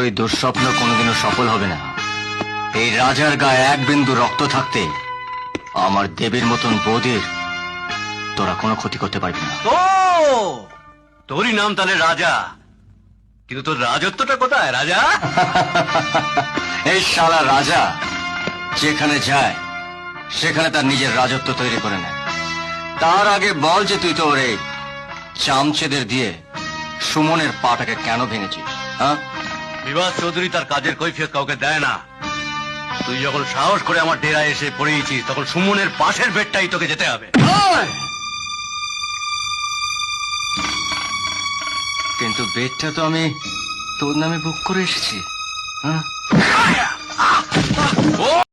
ওই দুঃস্বপ্ন কোনোদিনও সফল হবে না। এই রাজার গায়ে এক বিন্দু রক্ত থাকতে আমার দেবীর মতন বৌদির তোরা কোনো ক্ষতি করতে পারবি না। তো তোরই নাম তাহলে রাজা, কিন্তু তোর রাজত্বটা কোথায় রাজা? এই শালা রাজা যেখানে যায় সেখানে তার নিজের রাজত্ব তৈরি করে নেয়। তার আগে বল যে তুই তো ওরে চামচেদের দিয়ে সুমনের পাটাকে কেন ভেঙেছিস? হ্যাঁ, বিভাস চৌধুরী তার কাজের কৈফিয়ত কাউকে দেয় না। তুই যখন সাহস করে আমার ডেরায় এসে পড়েছিস তখন সুমনের পাশের বেডটাই তোকে যেতে হবে। কিন্তু বেডটা তো আমি তোর নামে বুক করে এসেছি। হ্যাঁ,